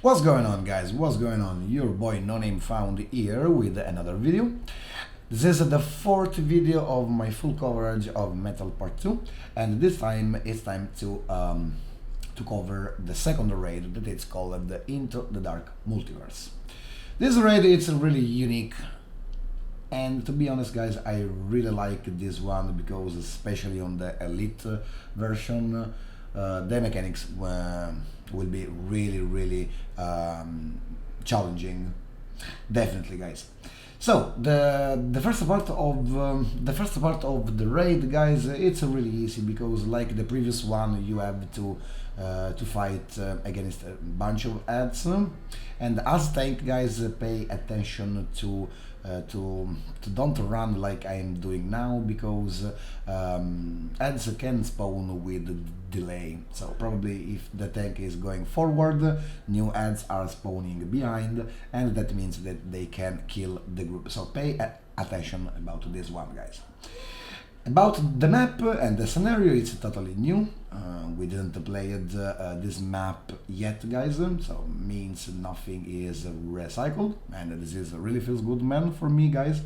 What's going on, guys? What's going on? Your boy No Name found here with another video. This is the fourth video of my full coverage of Metal Part 2, and this time it's time to cover the second raid that it's called the Into the Dark Multiverse. This raid is really unique, and to be honest, guys, I really like this one because especially on the Elite version, the mechanics will be really challenging, definitely, guys. So the first part of the raid, guys, it's really easy because like the previous one, you have to fight against a bunch of ads, and as tank, guys, pay attention to don't run like I am doing now, because ads can spawn with delay. So probably if the tank is going forward, new ads are spawning behind, and that means that they can kill the group. So pay attention about this one, guys. About the map and the scenario, it's totally new. We didn't play this map yet, guys, so means nothing is recycled, and this is really feels good, man, for me, guys,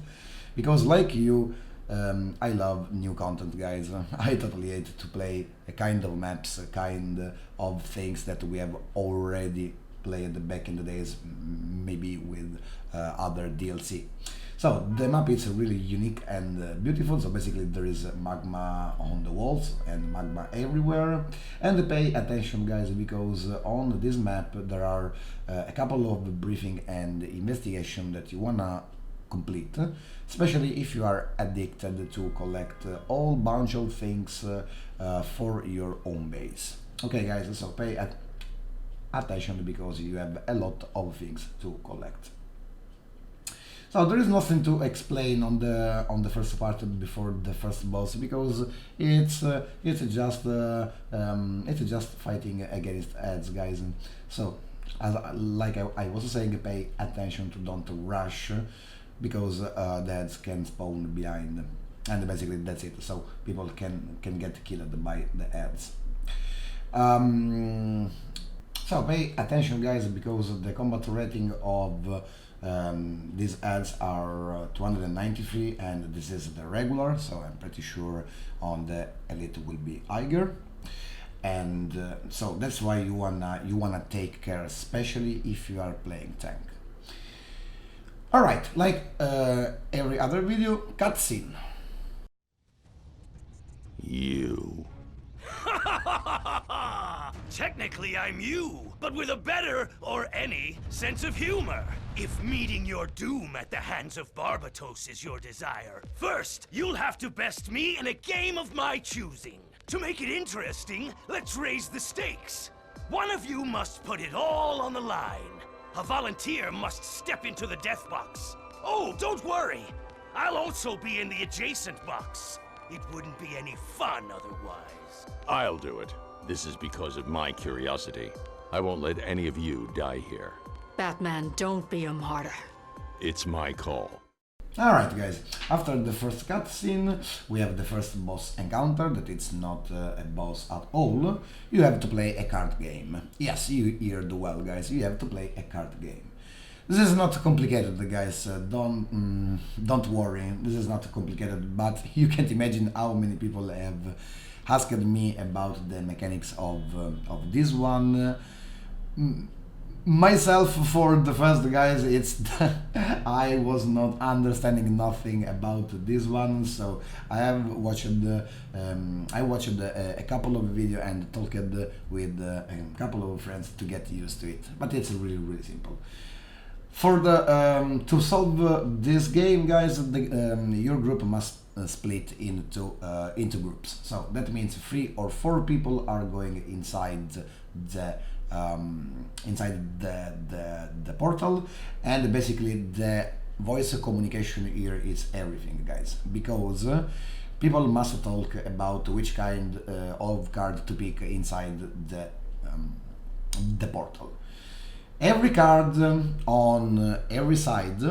because like you, I love new content, guys. I totally hate to play a kind of maps, a kind of things that we have already played back in the days, maybe with other DLC. So the map is really unique and beautiful. So basically there is magma on the walls and magma everywhere. And pay attention, guys, because on this map there are a couple of briefing and investigation that you wanna complete, especially if you are addicted to collect all bunch of things for your own base. Okay, guys, so pay attention because you have a lot of things to collect. So there is nothing to explain on the first part before the first boss, because it's just fighting against ads, guys. So like I was saying, pay attention to don't rush, because the ads can spawn behind, and basically that's it. So people can get killed by the ads. So pay attention, guys, because the combat rating of these ads are 293, and this is the regular, so I'm pretty sure on the elite will be higher, and so that's why you wanna take care, especially if you are playing tank. All right, like every other video, cutscene. You. Technically, I'm you, but with a better, or any, sense of humor. If meeting your doom at the hands of Barbatos is your desire, first, you'll have to best me in a game of my choosing. To make it interesting, let's raise the stakes. One of you must put it all on the line. A volunteer must step into the death box. Oh, don't worry. I'll also be in the adjacent box. It wouldn't be any fun otherwise. I'll do it. This is because of my curiosity. I won't let any of you die here. Batman, don't be a martyr. It's my call. Alright, guys, after the first cutscene we have the first boss encounter, that it's not a boss at all. You have to play a card game. Yes, you heard well, guys, you have to play a card game. This is not complicated, guys, don't worry, this is not complicated, but you can't imagine how many people have asked me about the mechanics of this one. Myself, for the first, guys, it's I was not understanding nothing about this one, so I have watched a couple of videos and talked with a couple of friends to get used to it, but it's really simple. For the to solve this game, guys, your group must split into groups. So that means 3 or 4 people are going inside the portal, and basically the voice communication here is everything, guys, because people must talk about which kind of card to pick inside the portal. Every card on every side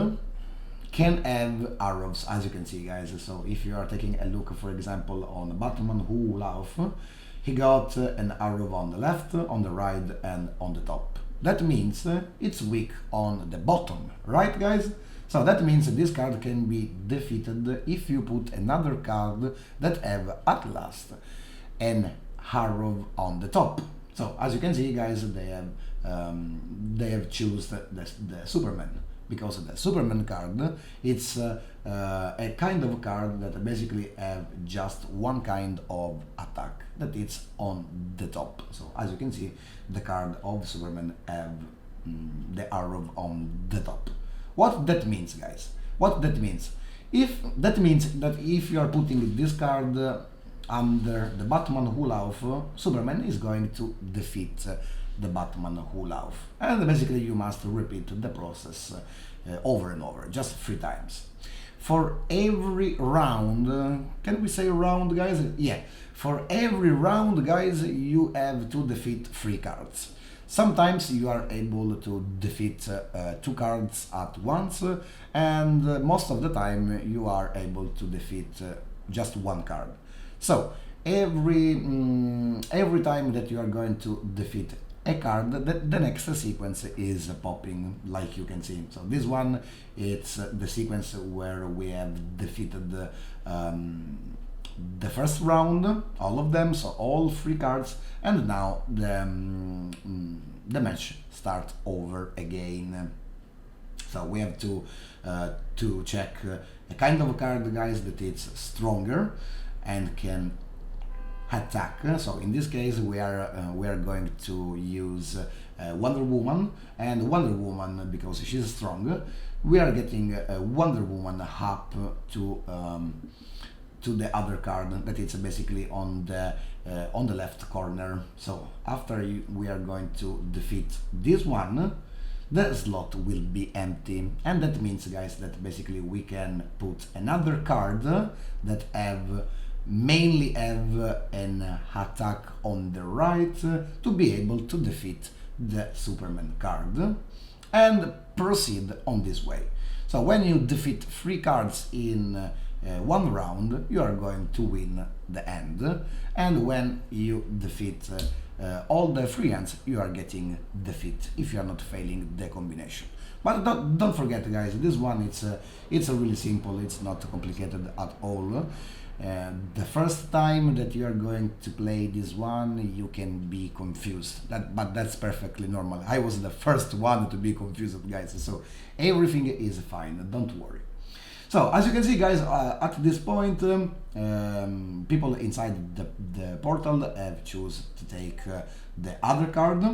can have arrows, as you can see, guys. So if you are taking a look, for example, on Batman Who Laugh, he got an arrow on the left, on the right, and on the top. That means it's weak on the bottom, right guys? So that means this card can be defeated if you put another card that have at last an arrow on the top. So as you can see guys, they have chosen the Superman, because the Superman card, it's a kind of card that basically have just one kind of attack that is on the top. So as you can see, the card of Superman have the arrow on the top. What that means, guys? What that means? That means that if you are putting this card under the Batman Who Laugh, Superman is going to defeat the Batman Who Laugh, and basically you must repeat the process over and over, just 3 times. For every round, can we say round, guys? Yeah, for every round, guys, you have to defeat 3 cards. Sometimes you are able to defeat 2 cards at once, and most of the time you are able to defeat just 1 card. So every time that you are going to defeat a card, the next sequence is popping, like you can see. So this one, it's the sequence where we have defeated the first round, all of them, so all 3 cards, and now the match starts over again. So we have to check a kind of card, guys, that it's stronger and can attack. So in this case we are going to use Wonder Woman, and Wonder Woman, because she's strong, we are getting Wonder Woman up to the other card that it's basically on the left corner. So after we are going to defeat this one, the slot will be empty, and that means, guys, that basically we can put another card that mainly have an attack on the right to be able to defeat the Superman card and proceed on this way. So when you defeat 3 cards in 1 round, you are going to win the end, and when you defeat all the 3 hands, you are getting defeat if you are not failing the combination. But don't forget, guys, this one it's really simple, it's not complicated at all. The first time that you are going to play this one, you can be confused, but that's perfectly normal. I was the first one to be confused, guys, so everything is fine, don't worry. So as you can see, guys, at this point people inside the portal have chosen to take the other card.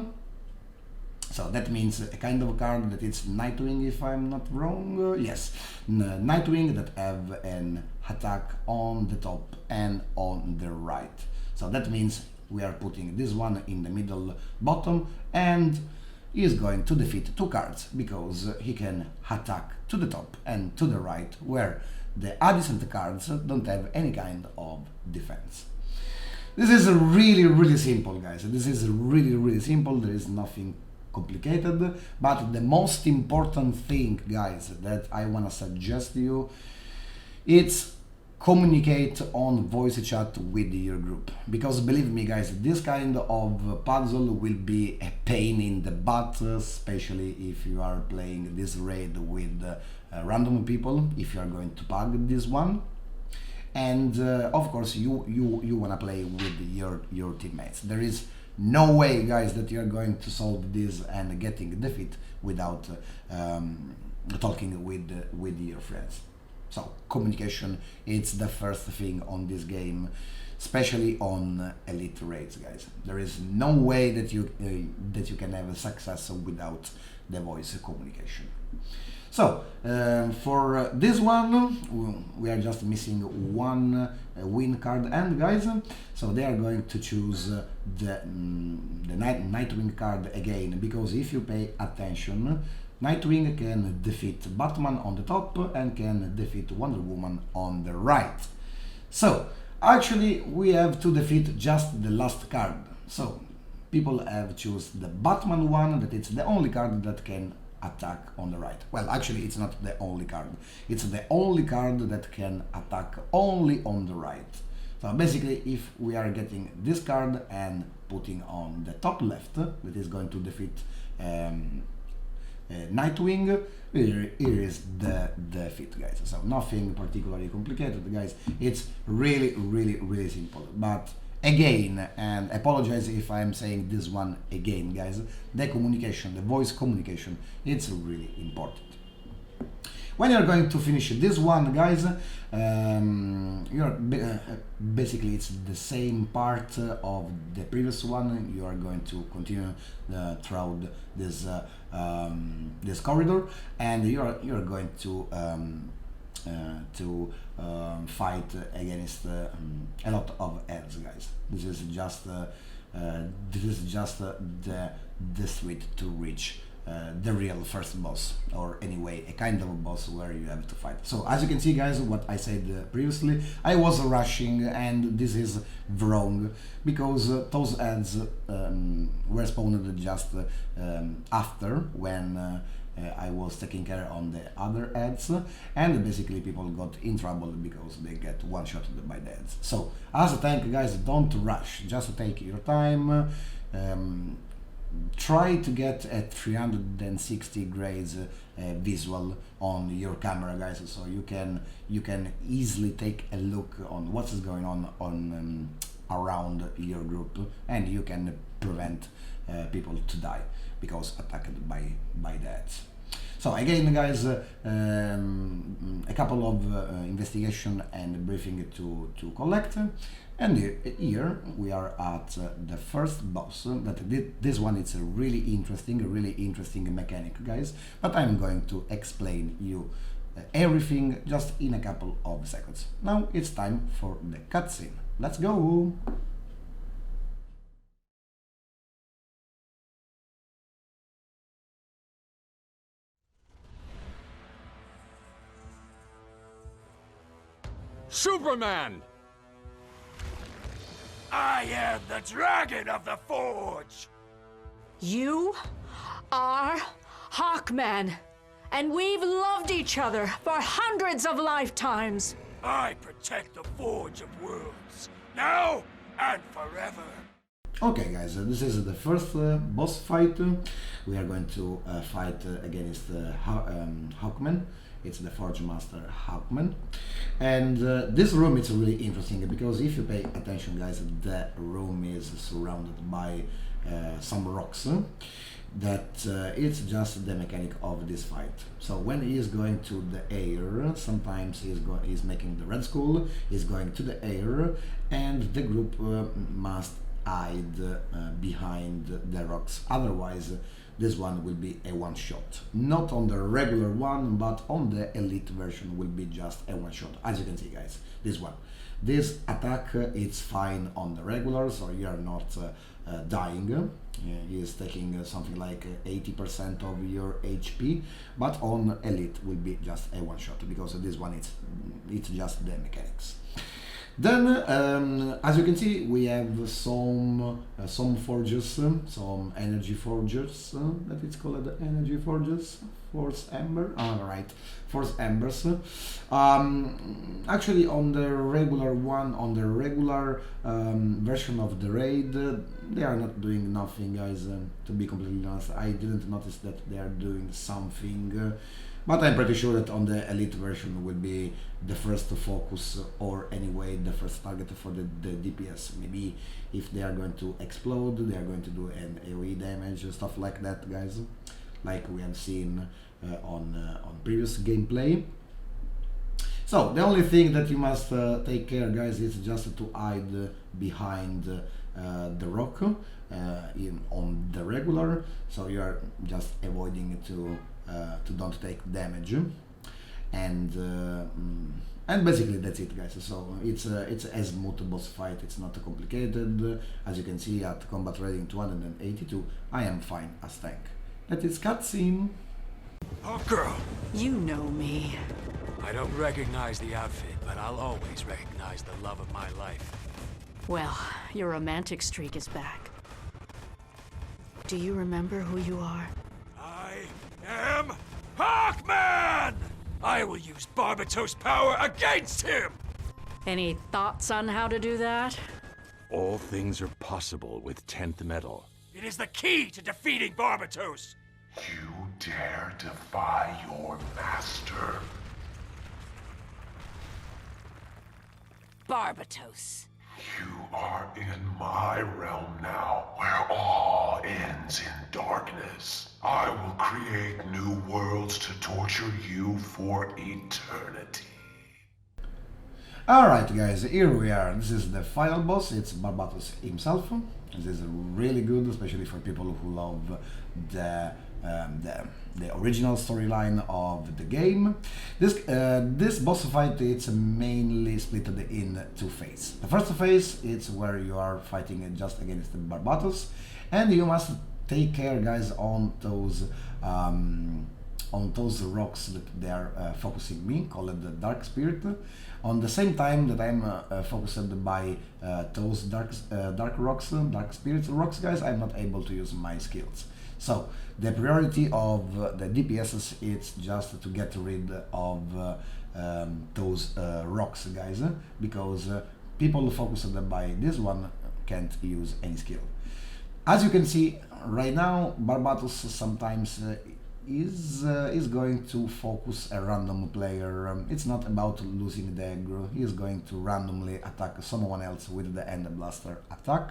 So that means a kind of card that it's Nightwing, if I'm not wrong. Yes, Nightwing that have an attack on the top and on the right. So that means we are putting this one in the middle bottom, and he is going to defeat 2 cards because he can attack to the top and to the right, where the adjacent cards don't have any kind of defense. This is really simple, guys. This is really simple. There is nothing complicated, but the most important thing, guys, that I want to suggest to you, it's communicate on voice chat with your group, because believe me, guys, this kind of puzzle will be a pain in the butt, especially if you are playing this raid with random people, if you are going to pug this one, and of course you want to play with your teammates. There is no way, guys, that you are going to solve this and getting defeat without talking with your friends. So communication, it's the first thing on this game, especially on elite raids, guys. There is no way that you can have a success without the voice communication. So for this one, we are just missing 1 win card, and guys, so they are going to choose the Nightwing card again, because if you pay attention, Nightwing can defeat Batman on the top and can defeat Wonder Woman on the right. So actually we have to defeat just the last card. So people have chosen the Batman one, that it's the only card that can attack on the right. Well, actually it's not the only card. It's the only card that can attack only on the right. So basically, if we are getting this card and putting on the top left, that is going to defeat Nightwing, here is the fit, guys. So nothing particularly complicated, guys. It's really simple. But again, and apologize if I'm saying this one again, guys, the communication, the voice communication, it's really important. When you're going to finish this one, guys, basically it's the same part of the previous one. You are going to continue throughout this this corridor, and you're going to fight against a lot of ads, guys. This is just the street to reach the real first boss, or anyway a kind of a boss where you have to fight. So as you can see, guys, what I said previously, I was rushing, and this is wrong because those ads were spawned just after when I was taking care on the other ads, and basically people got in trouble because they get one-shotted by the ads. So as a tank, guys, don't rush, just take your time. Try to get a 360 degrees visual on your camera, guys, so you can easily take a look on what is going on around your group, and you can prevent people to die because attacked by that. So again, guys, a couple of investigation and briefing to collect. And here we are at the first boss. This one is a really interesting mechanic, guys. But I'm going to explain you everything just in a couple of seconds. Now it's time for the cutscene. Let's go! Superman! I am the Dragon of the Forge! You are Hawkman, and we've loved each other for hundreds of lifetimes. I protect the Forge of Worlds, now and forever. Okay, guys, this is the first boss fight. We are going to fight against Hawkman. It's the Forge Master Hawkman, and this room is really interesting because if you pay attention, guys, the room is surrounded by some rocks. That it's just the mechanic of this fight. So when he is going to the air, sometimes he's making the red skull, he's going to the air, and the group must hide behind the rocks. Otherwise, this one will be a one-shot. Not on the regular one, but on the elite version will be just a one-shot. As you can see, guys, this one. This attack, it's fine on the regular, so you are not dying. He is taking something like 80% of your HP, but on elite will be just a one-shot because this one it's just the mechanics. Then, as you can see, we have some forges, some energy forges, that it's called energy forges, force ember, right, force embers. Actually, on the regular one, on the regular version of the raid, they are not doing nothing, guys, to be completely honest. I didn't notice that they are doing something. But I'm pretty sure that on the elite version will be the first to focus, or anyway the first target for the DPS. Maybe if they are going to explode, they are going to do an AoE damage, stuff like that, guys, like we have seen on previous gameplay. So the only thing that you must take care, guys, is just to hide behind the rock on the regular, so you are just avoiding to don't take damage, and basically that's it, guys. So it's a smooth boss fight. It's not complicated. As you can see, at combat rating 282, I am fine as tank. That is cutscene. Oh, girl. You know me. I don't recognize the outfit, but I'll always recognize the love of my life. Well, your romantic streak is back. Do you remember who you are? I am Hawkman! I will use Barbatos' power against him! Any thoughts on how to do that? All things are possible with 10th metal. It is the key to defeating Barbatos! You dare defy your master? Barbatos. You are in my realm now, where all ends in darkness. I will create new worlds to torture you for eternity. Alright guys, here we are. This is the final boss, it's Barbatos himself. This is really good, especially for people who love the original storyline of the game. This boss fight, it's mainly split in two phases. The first phase, it's where you are fighting just against the Barbatos, and you must take care, guys, on those rocks that they are focusing me, called the Dark Spirit. On the same time that I'm focused by those dark spirit rocks, guys, I'm not able to use my skills. So the priority of the DPSs is just to get rid of those rocks, guys, because people focused by this one can't use any skill. As you can see right now, Barbatos sometimes is going to focus a random player. It's not about losing the aggro, he is going to randomly attack someone else with the End Blaster attack.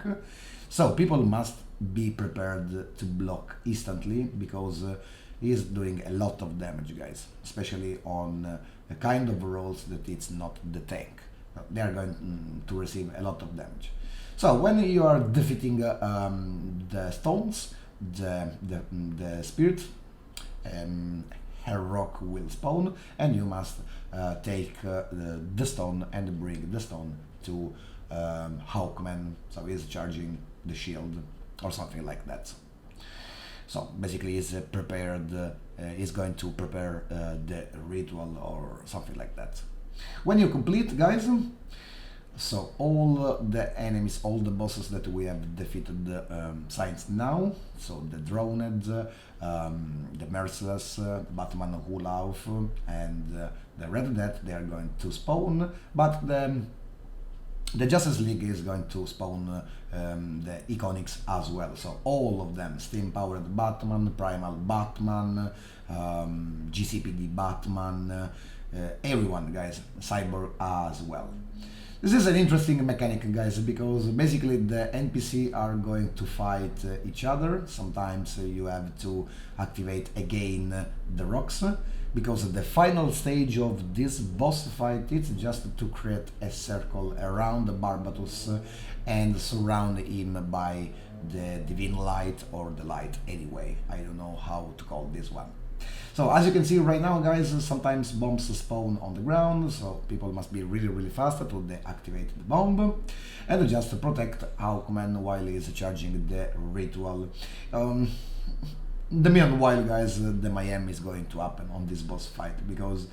So people must be prepared to block instantly, because he is doing a lot of damage, guys, especially on the kind of roles that it's not the tank. They are going to receive a lot of damage. So when you are defeating the stones, the spirit, her rock will spawn, and you must take the stone and bring the stone to Hawkman, so he's charging the shield or something like that. So basically he's prepared, he's going to prepare the ritual or something like that. When you complete, guys, so all the enemies, all the bosses that we have defeated since now, so the Droned, the Merciless, Batman Hulauf, and the Red Death, they are going to spawn, but the Justice League is going to spawn the Iconics as well. So all of them, Steam Powered Batman, Primal Batman, GCPD Batman, everyone, guys, Cyborg as well. This is an interesting mechanic, guys, because basically the NPC are going to fight each other. Sometimes you have to activate again the rocks, because the final stage of this boss fight is just to create a circle around the Barbatos and surround him by the Divine Light, or the light anyway. I don't know how to call this one. So as you can see right now, guys, sometimes bombs spawn on the ground, so people must be really fast to deactivate the bomb and just to protect Hawkman while he is charging the ritual. The meanwhile, guys, the Miami is going to happen on this boss fight, because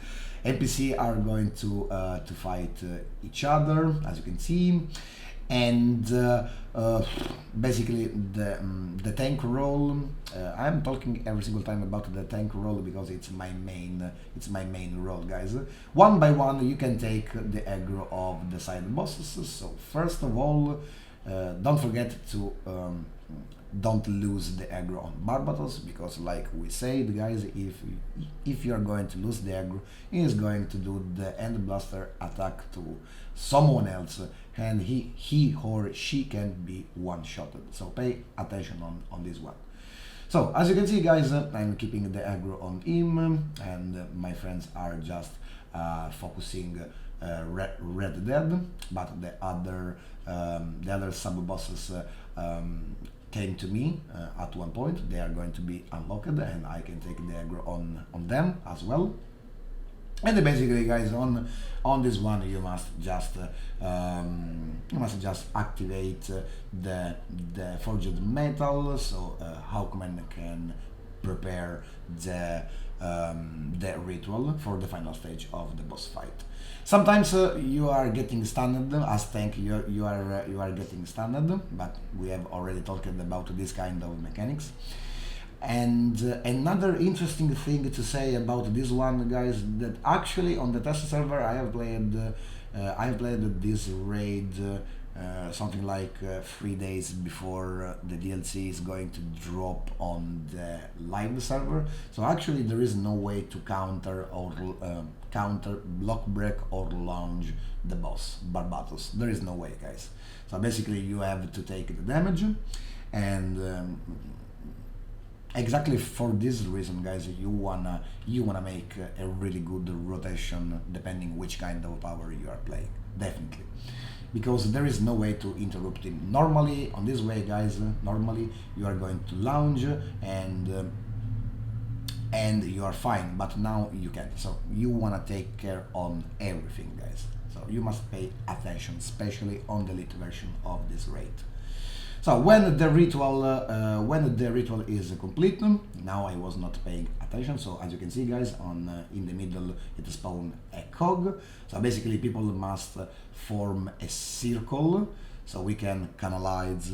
NPC are going to fight each other, as you can see, and basically the tank role. I'm talking every single time about the tank role because it's my main role, guys. One by one, you can take the aggro of the side bosses. So first of all, don't forget to don't lose the aggro on Barbatos, because like we said, guys, if you are going to lose the aggro, he is going to do the End Blaster attack to someone else, and he or she can be one-shotted. So pay attention on this one. So as you can see, guys, I'm keeping the aggro on him, and my friends are just focusing Red Dead, but the other sub-bosses came to me at one point. They are going to be unlocked, and I can take the aggro on them as well. And basically, guys, on this one, you must just activate the forged metal, so Hawkman can prepare the ritual for the final stage of the boss fight. Sometimes you are getting stunned as tank. You are getting stunned, but we have already talked about this kind of mechanics. And another interesting thing to say about this one, guys, that actually on the test server I have played this raid something like 3 days before the DLC is going to drop on the live server. So actually there is no way to counter or counter, block break or launch the boss Barbatos. There is no way, guys. So basically you have to take the damage, and exactly for this reason, guys, you wanna make a really good rotation depending which kind of power you are playing, definitely, because there is no way to interrupt him. Normally on this way, guys, normally you are going to launch and you are fine, but now you can't. So you wanna take care on everything, guys. So you must pay attention, especially on the elite version of this raid. So when the ritual is complete, now I was not paying attention. So as you can see, guys, on in the middle it spawned a cog. So basically people must form a circle so we can canalize.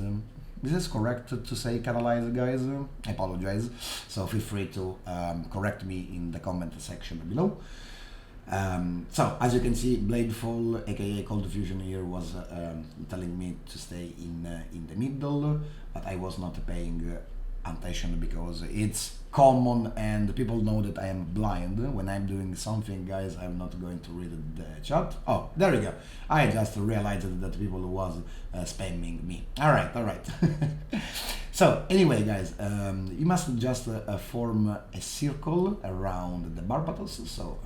This is correct to say canalize, guys? I apologize. So feel free to correct me in the comment section below. So as you can see, Bladefall, aka Cold Fusion here, was telling me to stay in the middle, but I was not paying attention because it's common and people know that I am blind. When I'm doing something, guys, I'm not going to read the chat. Oh, there we go. I just realized that people was spamming me. All right. So anyway, guys, you must just form a circle around the Barbatos, so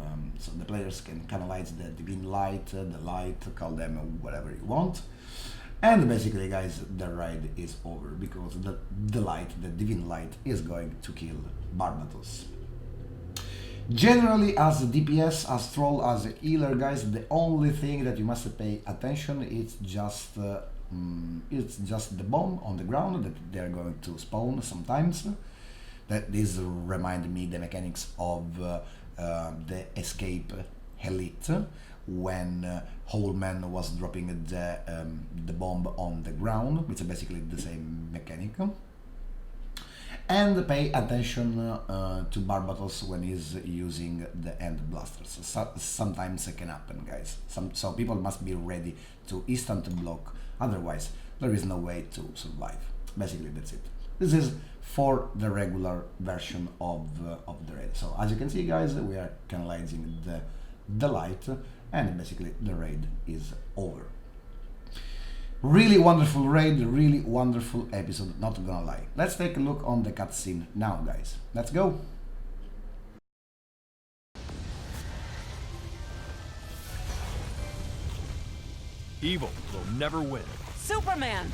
the players can canalize the divine light, the light, call them whatever you want. And basically, guys, the raid is over because the light, the divine light, is going to kill Barbatos. Generally, as a DPS, as troll, as a healer, guys, the only thing that you must pay attention is just the bomb on the ground that they are going to spawn sometimes. That this remind me the mechanics of the escape elite, when Holman was dropping the bomb on the ground. It's basically the same mechanic. And pay attention to Barbatos when he's using the end blasters. Sometimes it can happen, guys. So people must be ready to instant block, otherwise there is no way to survive. Basically that's it. This is for the regular version of the raid. So as you can see, guys, we are canalizing the light, and basically the raid is over. Really wonderful raid, really wonderful episode, not gonna lie. Let's take a look on the cutscene now, guys. Let's go. Evil will never win. Superman!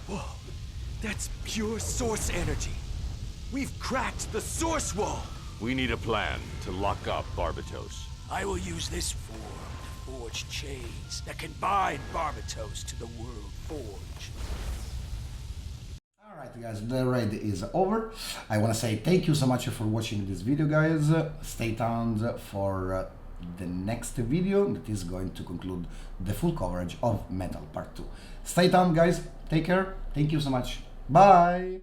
Whoa, that's pure source energy. We've cracked the source wall. We need a plan to lock up Barbatos. I will use this form to forge chains that can bind Barbatos to the World Forge. Alright, guys, the raid is over. I want to say thank you so much for watching this video, guys. Stay tuned for the next video that is going to conclude the full coverage of Metal Part 2. Stay tuned, guys. Take care. Thank you so much. Bye.